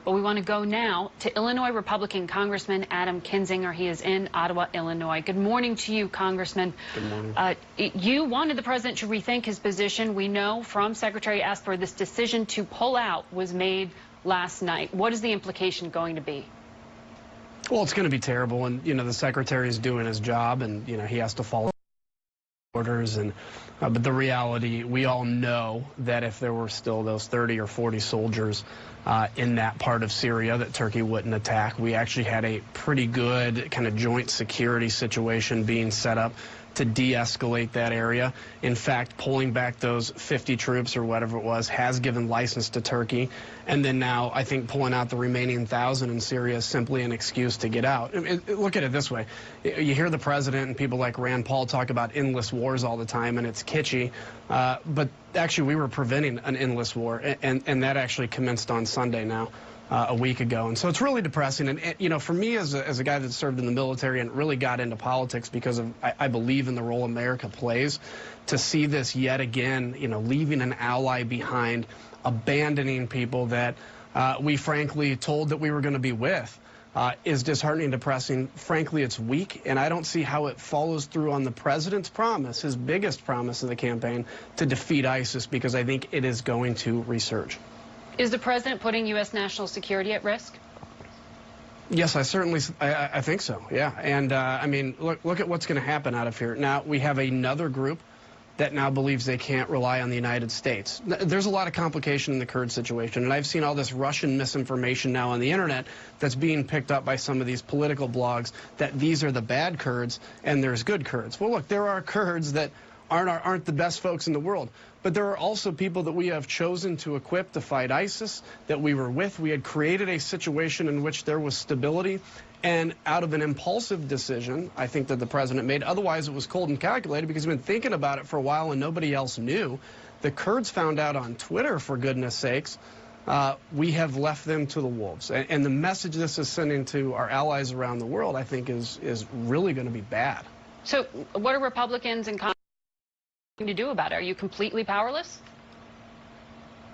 But we want to go now to Illinois Republican Congressman Adam Kinzinger. He is in Ottawa, Illinois. Good morning to you, Congressman. Good morning. You wanted the president to rethink his position. We know from Secretary Esper this decision to pull out was made last night. What is the implication going to be? Well, it's going to be terrible, and the secretary is doing his job, and he has to follow orders. And but the reality, we all know that if there were still those 30 or 40 soldiers in that part of Syria, that Turkey wouldn't attack. We actually had a pretty good kind of joint security situation being set up to de-escalate that area. In fact, pulling back those 50 troops or whatever it was has given license to Turkey. And then now I think pulling out the remaining 1,000 in Syria is simply an excuse to get out. Look at it this way. You hear the president and people like Rand Paul talk about endless wars all the time, and it's kitschy. But actually, we were preventing an endless war, and that actually commenced on Sunday now. A week ago. And so it's really depressing. And for me as a guy that served in the military and really got into politics because of, I believe in the role America plays, to see this yet again, leaving an ally behind, abandoning people that we frankly told that we were going to be with, is disheartening, depressing. Frankly, it's weak, and I don't see how it follows through on the president's promise, his biggest promise of the campaign, to defeat ISIS, because I think it is going to resurge. Is the president putting U.S. national security at risk? Yes, I think so, yeah. And, I mean, look at what's going to happen out of here. Now, we have another group that now believes they can't rely on the United States. There's a lot of complication in the Kurd situation, and I've seen all this Russian misinformation now on the internet that's being picked up by some of these political blogs that these are the bad Kurds and there's good Kurds. Well, look, there are Kurds that aren't the best folks in the world. But there are also people that we have chosen to equip to fight ISIS, that we were with. We had created a situation in which there was stability. And out of an impulsive decision, I think that the president made, otherwise it was cold and calculated because he's been thinking about it for a while and nobody else knew. The Kurds found out on Twitter, for goodness sakes. We have left them to the wolves. And the message this is sending to our allies around the world, I think, is really going to be bad. So what are Republicans and Congress to do about it? Are you completely powerless?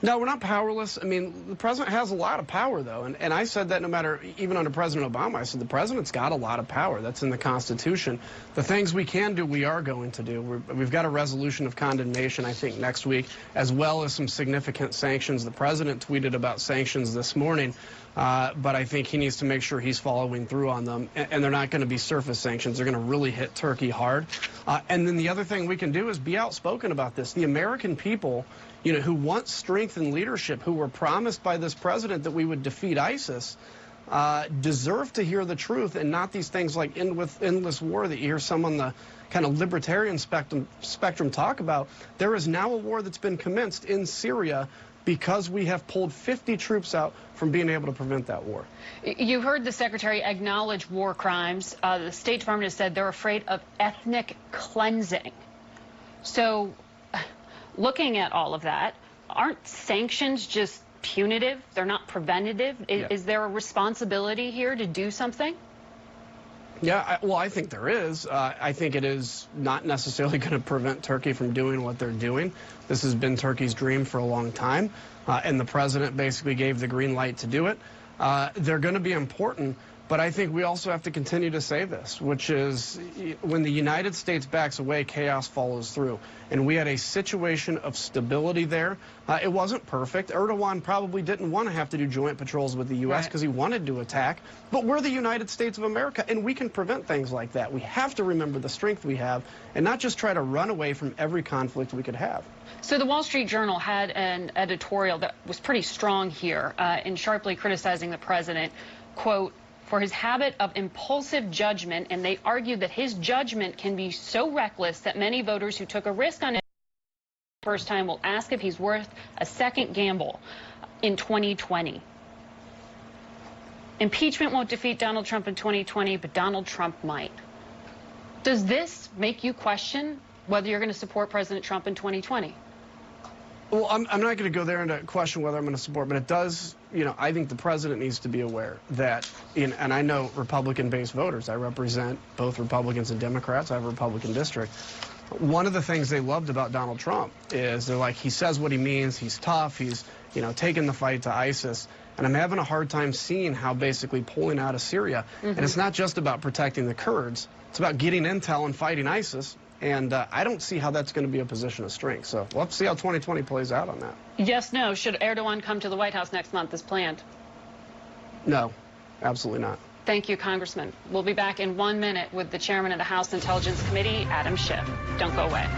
No, we're not powerless. I mean, the president has a lot of power, though. And I said that no matter, even under President Obama, I said the president's got a lot of power. That's in the Constitution. The things we can do, we are going to do. We've got a resolution of condemnation, I think, next week, as well as some significant sanctions. The president tweeted about sanctions this morning, but I think he needs to make sure he's following through on them. And they're not going to be surface sanctions. They're going to really hit Turkey hard. And then the other thing we can do is be outspoken about this. The American people, who want strength and leadership, who were promised by this president that we would defeat ISIS, deserve to hear the truth and not these things like endless war that you hear some on the kind of libertarian spectrum talk about. There is now a war that's been commenced in Syria because we have pulled 50 troops out from being able to prevent that war. You heard the secretary acknowledge war crimes. The State Department has said they're afraid of ethnic cleansing. So looking at all of that, aren't sanctions just punitive? They're not preventative? Yeah. Is there a responsibility here to do something? Yeah, well, I think there is. I think it is not necessarily going to prevent Turkey from doing what they're doing. This has been Turkey's dream for a long time, and the president basically gave the green light to do it. They're going to be important, but I think we also have to continue to say this, which is when the United States backs away, chaos follows through. And we had a situation of stability there. It wasn't perfect. Erdogan probably didn't want to have to do joint patrols with the U.S. because he wanted to attack. But we're the United States of America, and we can prevent things like that. We have to remember the strength we have and not just try to run away from every conflict we could have. So the Wall Street Journal had an editorial that was pretty strong here in sharply criticizing the president, quote, for his habit of impulsive judgment, and they argued that his judgment can be so reckless that many voters who took a risk on it the first time will ask if he's worth a second gamble in 2020. Impeachment won't defeat Donald Trump in 2020, but Donald Trump might. Does this make you question whether you're going to support President Trump in 2020? Well, I'm not going to go there and question whether I'm going to support, but it does, I think the president needs to be aware that, and I know Republican-based voters. I represent both Republicans and Democrats. I have a Republican district. One of the things they loved about Donald Trump is they're like, he says what he means, he's tough, he's, taking the fight to ISIS. And I'm having a hard time seeing how basically pulling out of Syria, and it's not just about protecting the Kurds, it's about getting intel and fighting ISIS. And I don't see how that's going to be a position of strength. So we'll have to see how 2020 plays out on that. Yes, no. Should Erdogan come to the White House next month as planned? No, absolutely not. Thank you, Congressman. We'll be back in 1 minute with the chairman of the House Intelligence Committee, Adam Schiff. Don't go away.